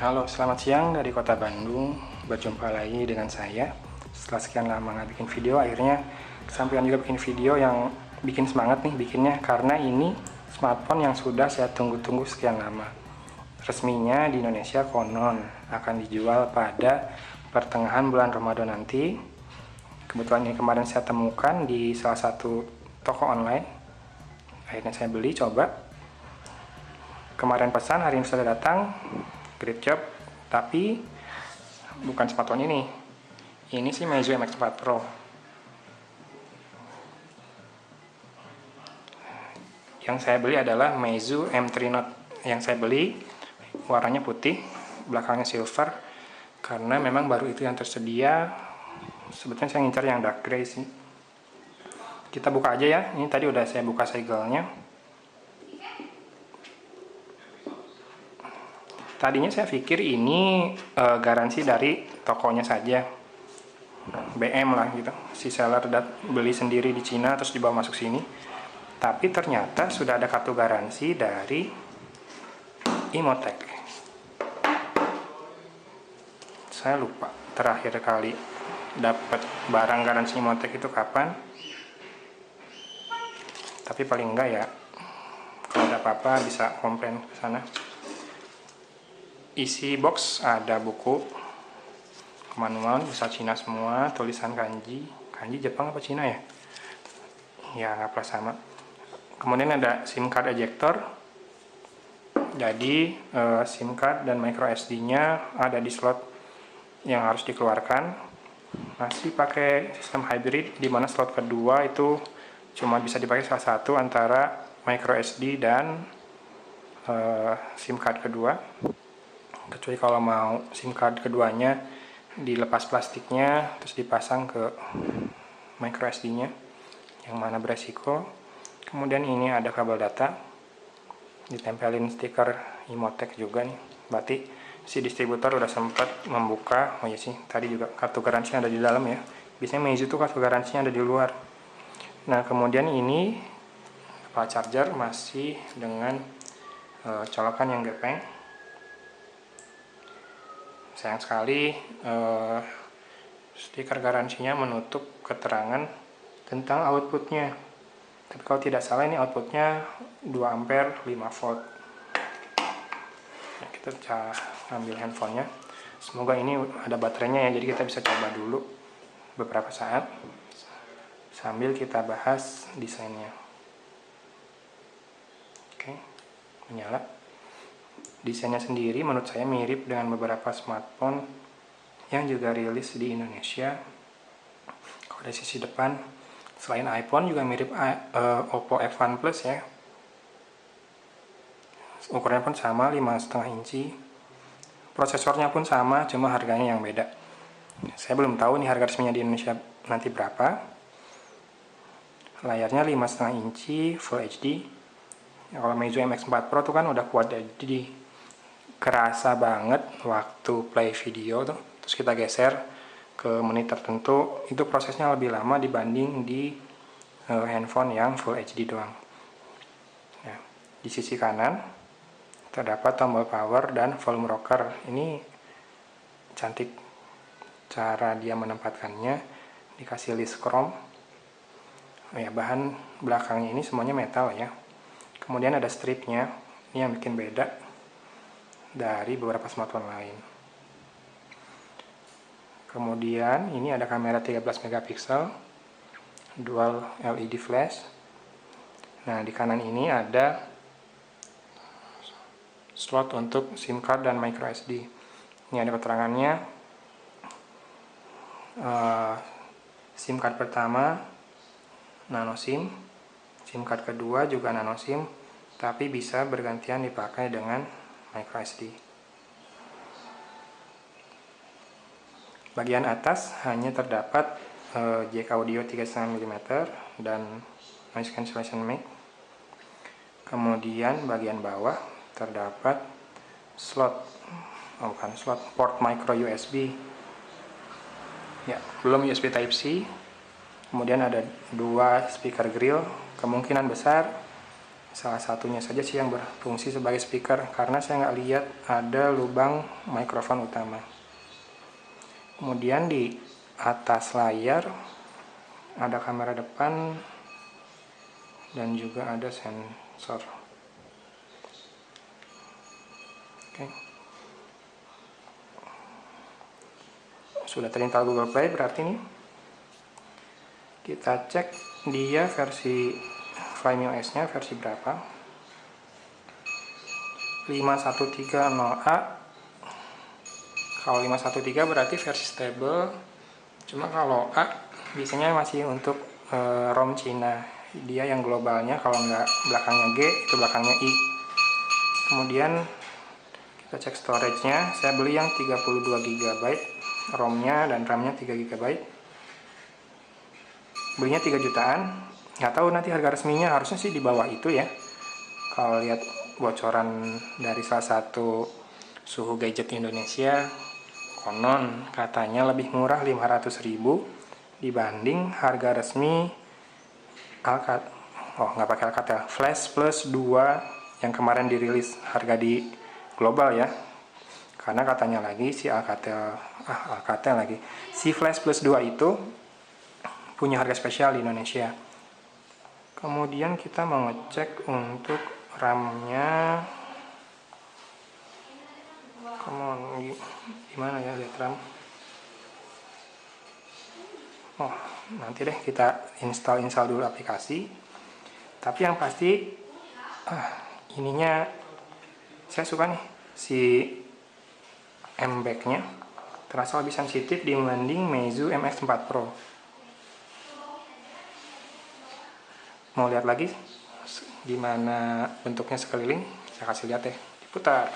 Halo, selamat siang dari kota Bandung. Berjumpa lagi dengan saya. Setelah sekian lama nggak bikin video, akhirnya kesampaian juga bikin video yang bikin semangat nih bikinnya. Karena ini smartphone yang sudah saya tunggu-tunggu sekian lama. Resminya di Indonesia konon akan dijual pada pertengahan bulan Ramadan nanti. Kebetulan ini kemarin saya temukan di salah satu toko online. Akhirnya saya beli, coba. Kemarin pesan, hari ini sudah datang. Great job, tapi bukan smartphone ini. Ini sih Meizu MX4 Pro. Yang saya beli adalah Meizu M3 Note. Yang saya beli warnanya putih, belakangnya silver, karena memang baru itu yang tersedia. Sebetulnya saya ngincar yang dark gray sih. Kita buka aja ya. Ini tadi udah saya buka segelnya. Tadinya saya pikir ini garansi dari tokonya saja, BM lah gitu. Si seller beli sendiri di Cina terus dibawa masuk sini. Tapi ternyata sudah ada kartu garansi dari Imotech. Saya lupa terakhir kali dapat barang garansi Imotech itu kapan. Tapi paling enggak ya, kalau ada apa-apa bisa komplain ke sana. Isi box ada buku manual, bahasa Cina semua, tulisan kanji Jepang apa Cina ya? Ya nggak pernah sama. Kemudian ada SIM card ejector. Jadi SIM card dan micro SD-nya ada di slot yang harus dikeluarkan. Masih pakai sistem hybrid, di mana slot kedua itu cuma bisa dipakai salah satu antara micro SD dan SIM card kedua. Kecuali kalau mau SIM card keduanya dilepas plastiknya terus dipasang ke micro SD-nya, yang mana beresiko. Kemudian ini ada kabel data, ditempelin stiker Imotech juga nih. Berarti si distributor udah sempat membuka. Oh ya sih, tadi juga kartu garansinya ada di dalam ya. Biasanya Meizu tuh kartu garansinya ada di luar. Nah kemudian ini kepala charger masih dengan colokan yang gepeng. Sayang sekali stiker garansinya menutup keterangan tentang outputnya. Tapi kalau tidak salah ini outputnya 2 ampere 5 volt. Nah, kita ambil handphonenya. Semoga ini ada baterainya ya, jadi kita bisa coba dulu beberapa saat sambil kita bahas desainnya. Oke, menyala. Desainnya sendiri menurut saya mirip dengan beberapa smartphone yang juga rilis di Indonesia. Kalau dari sisi depan, selain iPhone juga mirip Oppo F1 Plus ya. Ukurannya pun sama, 5,5 inci. Prosesornya pun sama, cuma harganya yang beda. Saya belum tahu nih harga resminya di Indonesia nanti berapa. Layarnya 5,5 inci Full HD. Ya, kalau Meizu MX4 Pro tuh kan udah Quad HD. Kerasa banget waktu play video tuh, terus kita geser ke menit tertentu, itu prosesnya lebih lama dibanding di handphone yang Full HD doang. Nah, di sisi kanan terdapat tombol power dan volume rocker. Ini cantik cara dia menempatkannya, dikasih list chrome. Ya, bahan belakangnya ini semuanya metal ya. Kemudian ada stripnya, ini yang bikin beda dari beberapa smartphone lain. Kemudian ini ada kamera 13 megapiksel, dual LED flash. Nah, di kanan ini ada slot untuk SIM card dan micro SD. Ini ada keterangannya. SIM card pertama nano SIM, SIM card kedua juga nano SIM, tapi bisa bergantian dipakai dengan micro SD. Bagian atas hanya terdapat jack audio 3,5 mm dan noise cancellation mic. Kemudian bagian bawah terdapat port micro USB. Ya, belum USB Type C. Kemudian ada 2 speaker grill, kemungkinan besar salah satunya saja sih yang berfungsi sebagai speaker, karena saya nggak lihat ada lubang mikrofon utama. Kemudian di atas layar ada kamera depan dan juga ada sensor. Oke. Sudah terinstall Google Play, berarti nih kita cek dia versi Flyme OS-nya versi berapa. 5130A. Kalau 513 berarti versi stable. Cuma kalau A biasanya masih untuk ROM Cina. Dia yang globalnya, kalau nggak belakangnya G, itu belakangnya I. Kemudian kita cek storage-nya. Saya beli yang 32 GB ROM-nya dan RAM-nya 3 GB. Belinya 3 jutaan. Nggak tahu nanti harga resminya, harusnya sih di bawah itu ya. Kalau lihat bocoran dari salah satu suhu gadget Indonesia, konon katanya lebih murah 500.000 dibanding harga resmi nggak pakai Alcatel, Flash Plus 2 yang kemarin dirilis harga di global ya. Karena katanya lagi si Alcatel lagi, si Flash Plus 2 itu punya harga spesial di Indonesia. Kemudian kita mau ngecek untuk RAM-nya. Gimana ya lihat RAM? Oh, nanti deh kita install dulu aplikasi. Tapi yang pasti ininya saya suka nih, si MBAC-nya terasa lebih sensitif dibanding Meizu MX4 Pro. Mau lihat lagi gimana bentuknya sekeliling? Saya kasih lihat deh, diputar.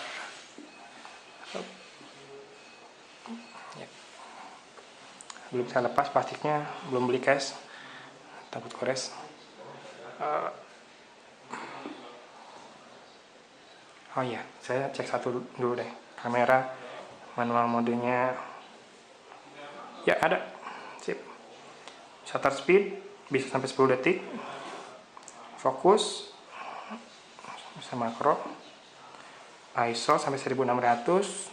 Ya. Belum saya lepas plastiknya, belum beli case, takut kores. Oh iya, saya cek satu dulu deh. Kamera manual modenya. Ya ada, sip. Shutter speed bisa sampai 10 detik. Fokus bisa makro. ISO sampai 1600.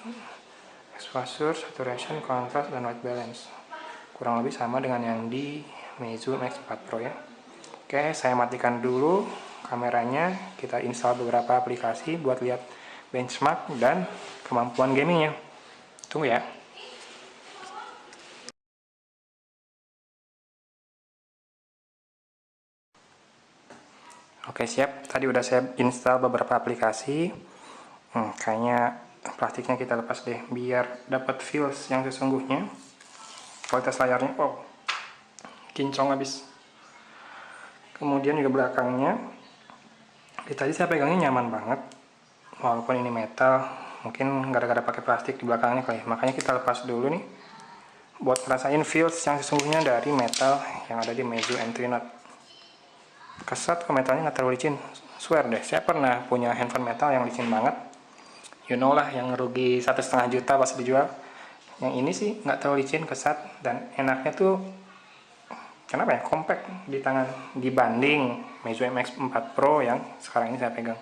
Exposure, saturation, contrast, dan white balance. Kurang lebih sama dengan yang di Meizu MX4 Pro ya. Oke, saya matikan dulu kameranya. Kita install beberapa aplikasi buat lihat benchmark dan kemampuan gamingnya. Tunggu ya. Oke, siap. Tadi udah saya install beberapa aplikasi. Kayaknya plastiknya kita lepas deh biar dapat feels yang sesungguhnya. Kualitas layarnya kinclong habis. Kemudian juga belakangnya, tadi saya pegangnya nyaman banget, walaupun ini metal, mungkin gara-gara pakai plastik di belakangnya kali ya. Makanya kita lepas dulu nih buat ngerasain feels yang sesungguhnya dari metal yang ada di Meizu M3 Note. Kesat kok metalnya nggak terlalu licin, swear deh, saya pernah punya handphone metal yang licin banget, you know lah, yang rugi 1,5 juta pas dijual. Yang ini sih nggak terlalu licin, kesat, dan enaknya tuh kenapa ya, compact di tangan dibanding Meizu MX4 Pro yang sekarang ini saya pegang.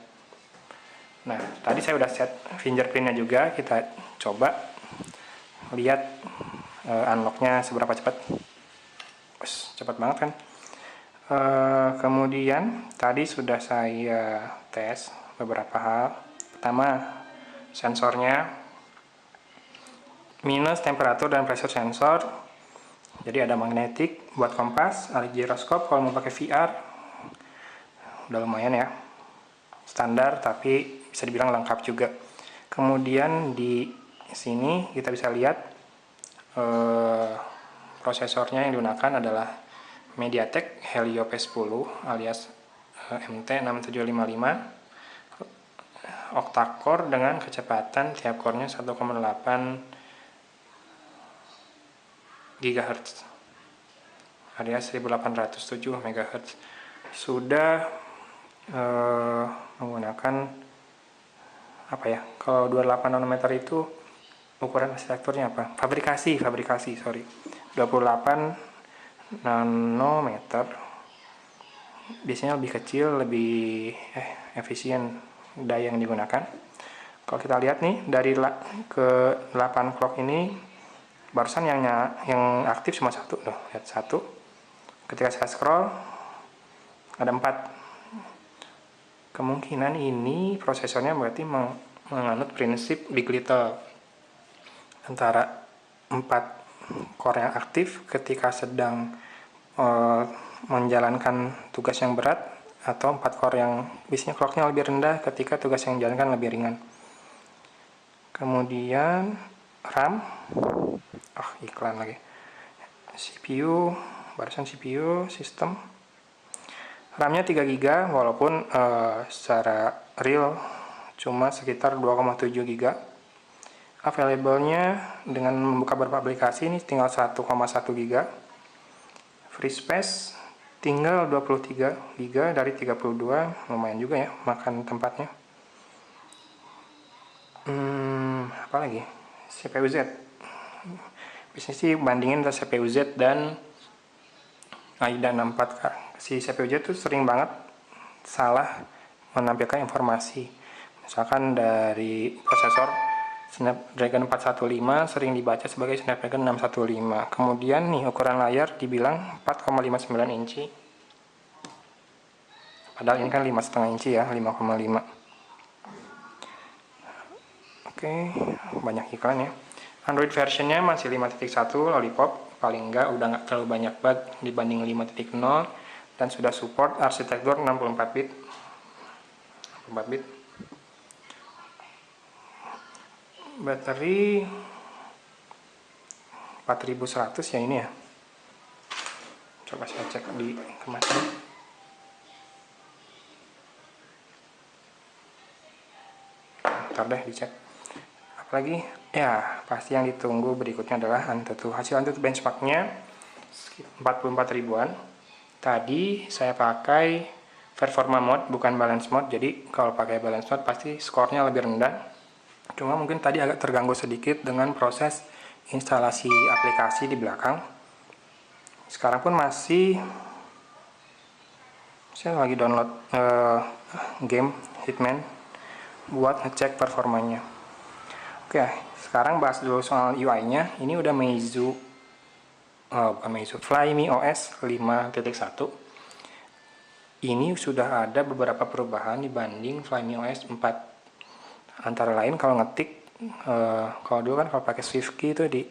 Nah, tadi saya udah set fingerprintnya juga, kita coba lihat unlocknya seberapa cepat. Cepat banget kan. Kemudian tadi sudah saya tes beberapa hal. Pertama, sensornya minus temperatur dan pressure sensor. Jadi ada magnetik buat kompas, ada giroskop kalau mau pakai VR. Udah lumayan ya. Standar tapi bisa dibilang lengkap juga. Kemudian di sini kita bisa lihat prosesornya yang digunakan adalah MediaTek Helio P10 alias MT6755, octa-core dengan kecepatan tiap core-nya 1,8 GHz alias 1807 MHz. Sudah menggunakan apa ya, kalau 28 nanometer itu ukuran arsitekturnya apa? Fabrikasi, sorry. 28 nanometer biasanya lebih kecil, lebih efisien daya yang digunakan. Kalau kita lihat nih dari ke 8 clock ini barusan yang aktif cuma satu, loh, lihat satu. Ketika saya scroll ada 4. Kemungkinan ini prosesornya berarti menganut prinsip big little, antara 4 core yang aktif ketika sedang menjalankan tugas yang berat, atau 4 core yang biasanya clocknya lebih rendah ketika tugas yang dijalankan lebih ringan. Kemudian RAM, iklan lagi. CPU, barusan CPU sistem, RAM-nya 3 GB, walaupun secara real cuma sekitar 2,7 GB. Available-nya dengan membuka beberapa aplikasi ini tinggal 1,1 GB. Free space tinggal 23 GB dari 32, lumayan juga ya makan tempatnya. Apa lagi? CPU Z. Biasanya sih bandingin antara CPU Z dan AIDA 64. Si CPU Z tuh sering banget salah menampilkan informasi. Misalkan dari prosesor Snapdragon 415 sering dibaca sebagai Snapdragon 615. Kemudian nih ukuran layar dibilang 4,59 inci. Padahal ini kan 5,5 inci ya, 5,5. Oke, banyak iklan ya. Android versionnya masih 5.1 Lollipop, paling enggak udah nggak terlalu banyak bug dibanding 5.0, dan sudah support arsitektur 64 bit. Bateri 4100 ya ini ya. Coba saya cek di kemasan. Ntar deh dicek. Apalagi ya, pasti yang ditunggu berikutnya adalah Antutu. Hasil Antutu benchmarknya 44 ribuan. Tadi saya pakai performa mode bukan balance mode, jadi kalau pakai balance mode pasti skornya lebih rendah. Cuma mungkin tadi agak terganggu sedikit dengan proses instalasi aplikasi di belakang. Sekarang pun saya lagi download game Hitman buat ngecek performanya. Oke, sekarang bahas dulu soal UI-nya. Ini udah Flyme OS 5.1. Ini sudah ada beberapa perubahan dibanding Flyme OS 4. Antara lain kalau ngetik, kalau dulu kan kalau pakai SwiftKey itu di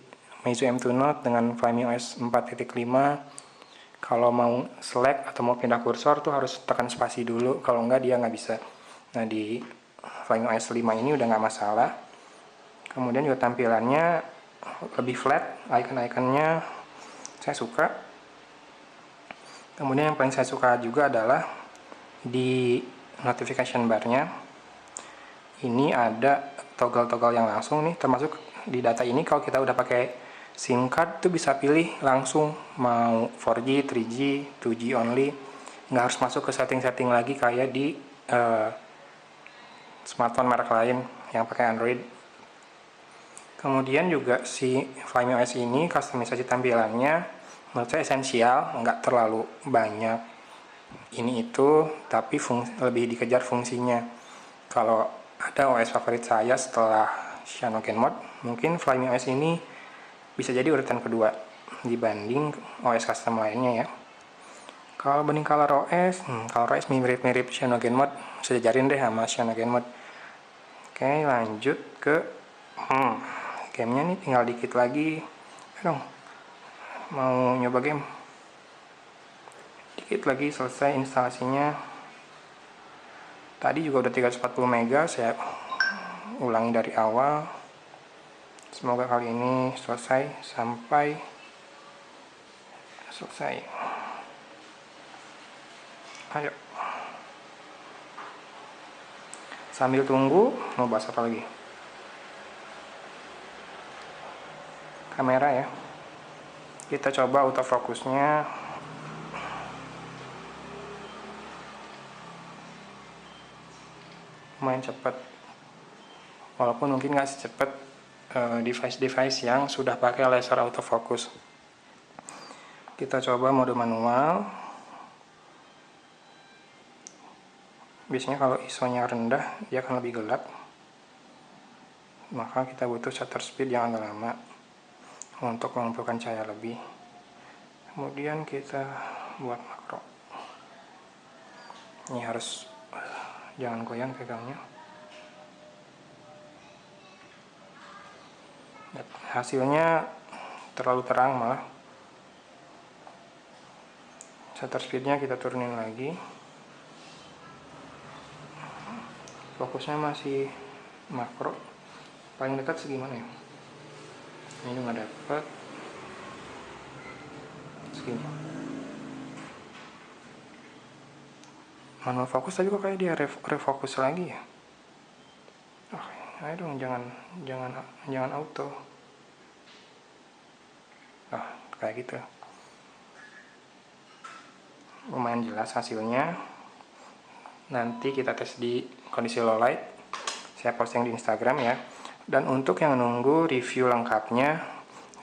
Meizu M2 Note dengan Flyme OS 4.5, kalau mau select atau mau pindah kursor tuh harus tekan spasi dulu, kalau enggak dia nggak bisa. Nah di Flyme OS 5 ini udah nggak masalah. Kemudian juga tampilannya lebih flat, icon-iconnya saya suka. Kemudian yang paling saya suka juga adalah di notification bar-nya ini ada toggle-toggle yang langsung nih, termasuk di data ini kalau kita udah pakai SIM card tuh bisa pilih langsung mau 4G, 3G, 2G only, nggak harus masuk ke setting-setting lagi kayak di smartphone merek lain yang pakai Android. Kemudian juga si Flyme OS ini customisasi tampilannya menurut saya esensial, nggak terlalu banyak ini itu, tapi lebih dikejar fungsinya. Kalau ada OS favorit saya setelah CyanogenMod, mungkin Flyme OS ini bisa jadi urutan kedua dibanding OS custom lainnya ya. Kalau banding ColorOS, ColorOS mirip-mirip CyanogenMod, sejajarin deh sama CyanogenMod. Oke, lanjut ke gamenya nih, tinggal dikit lagi. Dong, mau nyoba game. Dikit lagi selesai instalasinya. Tadi juga udah 340 MB, saya ulangi dari awal. Semoga kali ini selesai sampai selesai. Ayo. Sambil tunggu, mau bahas apa lagi? Kamera ya. Kita coba autofocusnya. Lumayan cepat. Walaupun mungkin nggak secepat device-device yang sudah pakai laser autofocus. Kita coba mode manual. Biasanya kalau ISO-nya rendah dia akan lebih gelap, maka kita butuh shutter speed yang agak lama untuk mengumpulkan cahaya lebih. Kemudian kita buat makro. Ini harus jangan goyang pegangnya. Hasilnya terlalu terang malah. Shutter speednya kita turunin lagi. Fokusnya masih makro. Paling dekat segimana ya? Ini nggak dapat. Segini. Manual fokus tapi kok kayak dia refocus lagi ya? Oh, ayo dong, jangan auto. Kayak gitu. Lumayan jelas hasilnya. Nanti kita tes di kondisi low light. Saya posting di Instagram ya. Dan untuk yang nunggu review lengkapnya,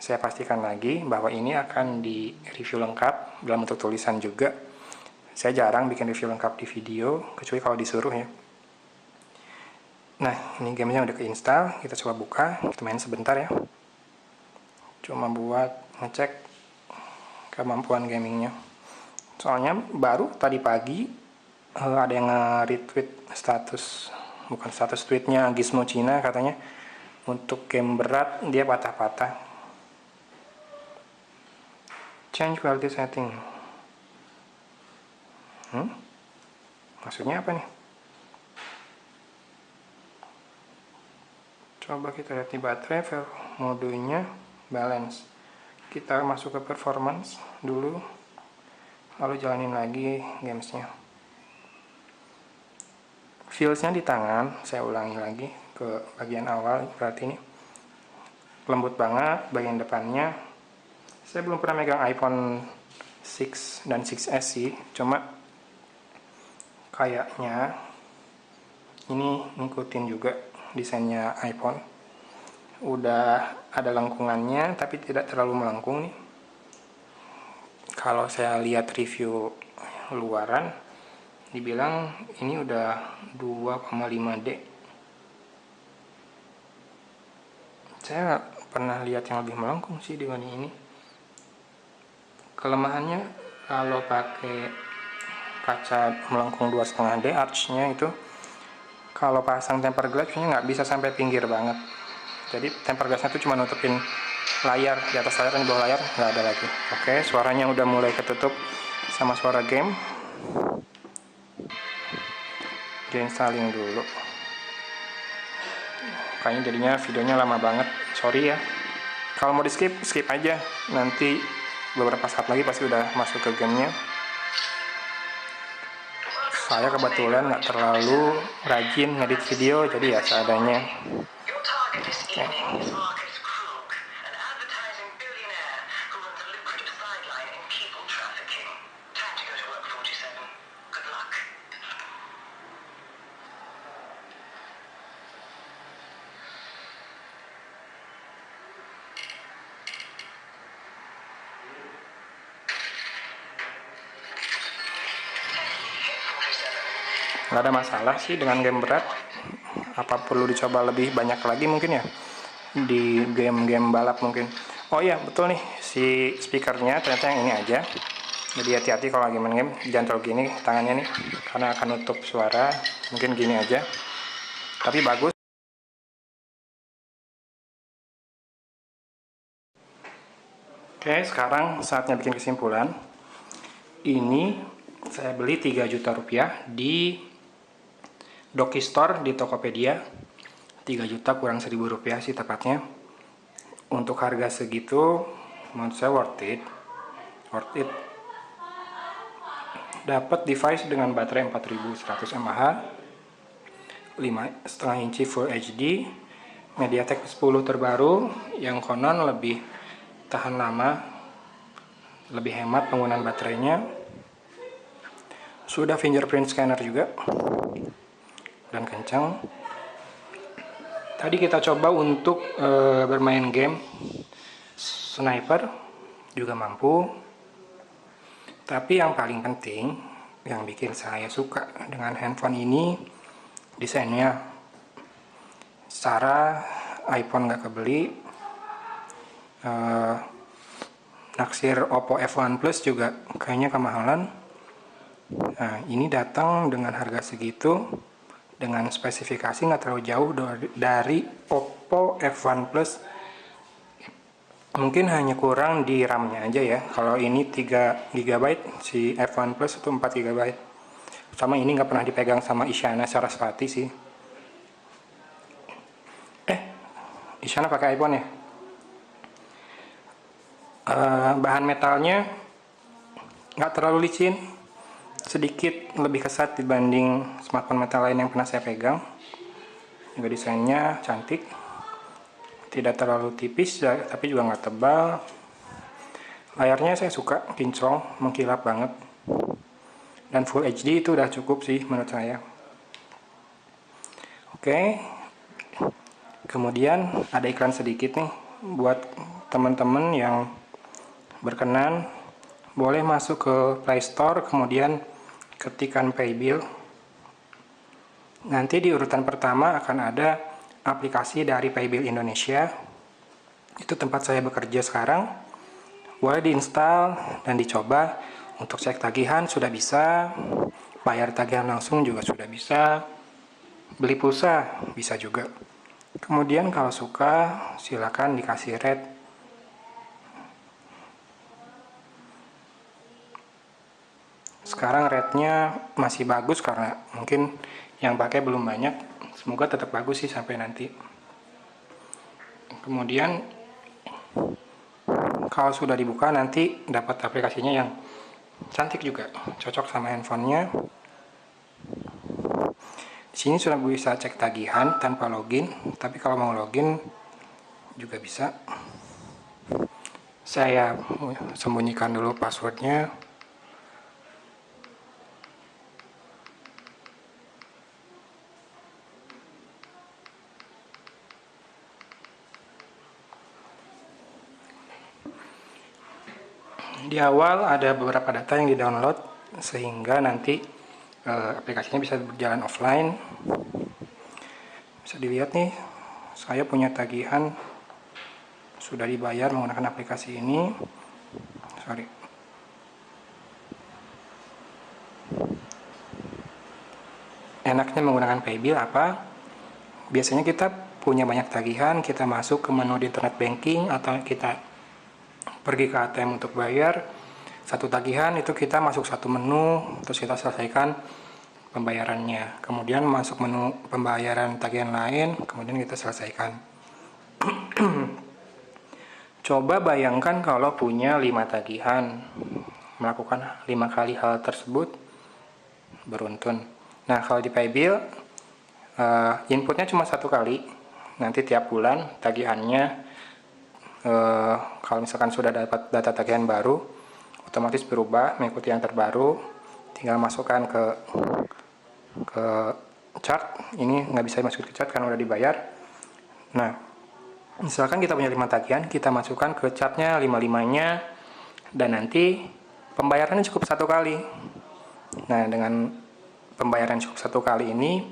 saya pastikan lagi bahwa ini akan di review lengkap dalam bentuk tulisan juga. Saya jarang bikin review lengkap di video, kecuali kalau disuruh ya. Nah, ini gamenya udah keinstall, kita coba buka, kita main sebentar ya. Cuma buat ngecek kemampuan gamingnya. Soalnya baru tadi pagi ada yang nge-retweet bukan status tweetnya Gizmo Cina, katanya untuk game berat dia patah-patah. Change quality setting. Maksudnya apa nih? Coba kita lihat di baterai, modenya balance. Kita masuk ke performance dulu, lalu jalanin lagi gamesnya. Feelsnya di tangan, saya ulangi lagi ke bagian awal, berarti ini lembut banget bagian depannya. Saya belum pernah megang iPhone 6 dan 6s sih, cuma kayaknya ini ngikutin juga desainnya iPhone. Udah ada lengkungannya tapi tidak terlalu melengkung nih. Kalau saya lihat review luaran dibilang ini udah 2,5D. Saya pernah lihat yang lebih melengkung sih dibanding ini. Kelemahannya kalau pakai kaca melengkung 2,5D arch-nya itu, kalau pasang tempered glass-nya nggak bisa sampai pinggir banget. Jadi tempered glass-nya itu cuma nutupin layar, di atas layar dan di bawah layar nggak ada lagi. Oke, suaranya udah mulai ketutup sama suara game. Installing dulu. Kayaknya jadinya videonya lama banget, sorry ya. Kalau mau di skip aja, nanti beberapa saat lagi pasti udah masuk ke gamenya. Saya kebetulan nggak terlalu rajin ngedit video, jadi ya seadanya. Okay. Nggak ada masalah sih dengan game berat. Apa perlu dicoba lebih banyak lagi mungkin ya di game-game balap mungkin. Oh iya betul nih, si speakernya ternyata yang ini aja. Jadi hati-hati kalau lagi main game, jangan terlalu gini tangannya nih, karena akan nutup suara. Mungkin gini aja, tapi bagus. Oke, sekarang saatnya bikin kesimpulan. Ini saya beli 3 juta rupiah di Doki Store di Tokopedia. 3 juta kurang 1.000 rupiah sih tepatnya. Untuk harga segitu menurut saya worth it. Dapat device dengan baterai 4100 mAh, 5,5 inci Full HD, MediaTek 10 terbaru yang konon lebih tahan lama, lebih hemat penggunaan baterainya. Sudah fingerprint scanner juga dan kencang. Tadi kita coba untuk bermain game sniper juga mampu. Tapi yang paling penting yang bikin saya suka dengan handphone ini. Desainnya secara iPhone nggak kebeli, naksir Oppo F1 Plus juga kayaknya kemahalan. Nah, ini datang dengan harga segitu, dengan spesifikasi nggak terlalu jauh dari Oppo F1 Plus. Mungkin hanya kurang di RAM-nya aja ya. Kalau ini 3 GB, si F1 Plus itu 4 GB. Sama ini nggak pernah dipegang sama Isyana Sarasvati sih. Isyana pakai iPhone ya. Bahan metalnya nggak terlalu licin, sedikit lebih kesat dibanding smartphone metal lain yang pernah saya pegang. Juga desainnya cantik, tidak terlalu tipis tapi juga nggak tebal. Layarnya saya suka, kinclong, mengkilap banget, dan Full HD itu udah cukup sih menurut saya. Oke, kemudian ada iklan sedikit nih buat teman-teman yang berkenan, boleh masuk ke Play Store, kemudian ketikkan Paybill. Nanti di urutan pertama akan ada aplikasi dari Paybill Indonesia. Itu tempat saya bekerja sekarang. Boleh diinstal dan dicoba. Untuk cek tagihan sudah bisa, bayar tagihan langsung juga sudah bisa, beli pulsa bisa juga. Kemudian kalau suka silakan dikasih rate. Sekarang rate-nya masih bagus karena mungkin yang pakai belum banyak. Semoga tetap bagus sih sampai nanti. Kemudian kalau sudah dibuka nanti dapat aplikasinya yang cantik juga, cocok sama handphonenya. Di sini sudah bisa cek tagihan tanpa login, tapi kalau mau login juga bisa. Saya sembunyikan dulu passwordnya. Di awal ada beberapa data yang di-download sehingga nanti aplikasinya bisa berjalan offline. Bisa dilihat nih, saya punya tagihan sudah dibayar menggunakan aplikasi ini. Enaknya menggunakan Paybill apa? Biasanya kita punya banyak tagihan, kita masuk ke menu di internet banking atau kita pergi ke ATM untuk bayar. Satu tagihan itu kita masuk satu menu, terus kita selesaikan pembayarannya. Kemudian masuk menu pembayaran tagihan lain, kemudian kita selesaikan. Coba bayangkan kalau punya 5 tagihan, melakukan 5 kali hal tersebut, beruntun. Nah, kalau di Paybill, inputnya cuma 1 kali. Nanti tiap bulan tagihannya, kalau misalkan sudah dapat data tagihan baru, otomatis berubah mengikuti yang terbaru. Tinggal masukkan ke chart. Ini nggak bisa dimasukin ke chart karena udah dibayar. Nah, misalkan kita punya 5 tagihan, kita masukkan ke chartnya 5-5-nya, dan nanti pembayarannya cukup 1 kali. Nah, dengan pembayaran cukup 1 kali ini,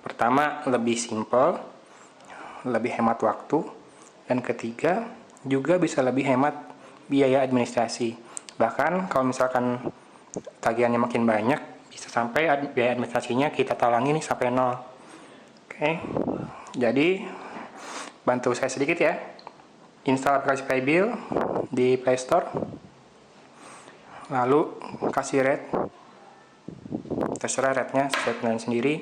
pertama lebih simple, lebih hemat waktu, dan ketiga juga bisa lebih hemat biaya administrasi. Bahkan kalau misalkan tagihannya makin banyak, bisa sampai biaya administrasinya kita talangi nih sampai 0. Oke, jadi bantu saya sedikit ya. Install aplikasi Paybill di Play Store, lalu kasih rate, terserah rate-nya sesuai pilihan sendiri.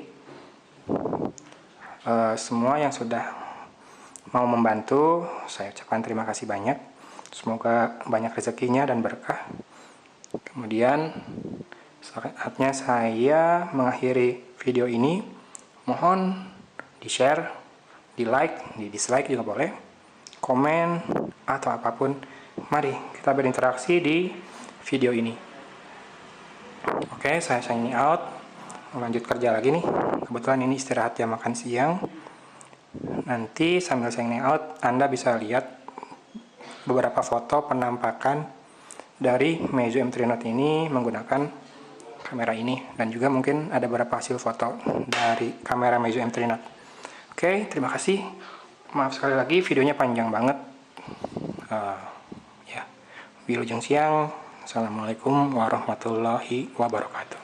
Semua yang sudah mau membantu, saya ucapkan terima kasih banyak. Semoga banyak rezekinya dan berkah. Kemudian saatnya saya mengakhiri video ini. Mohon di-share, di-like, di-dislike juga boleh, komen, atau apapun. Mari kita berinteraksi di video ini. Oke, saya signing out. Lanjut kerja lagi nih. Kebetulan ini istirahat jam makan siang. Nanti sambil signing out, Anda bisa lihat beberapa foto penampakan dari Meizu M3 Note ini menggunakan kamera ini, dan juga mungkin ada beberapa hasil foto dari kamera Meizu M3 Note. Oke, terima kasih. Maaf sekali lagi videonya panjang banget. Ya, Wilujeng Siang. Assalamualaikum warahmatullahi wabarakatuh.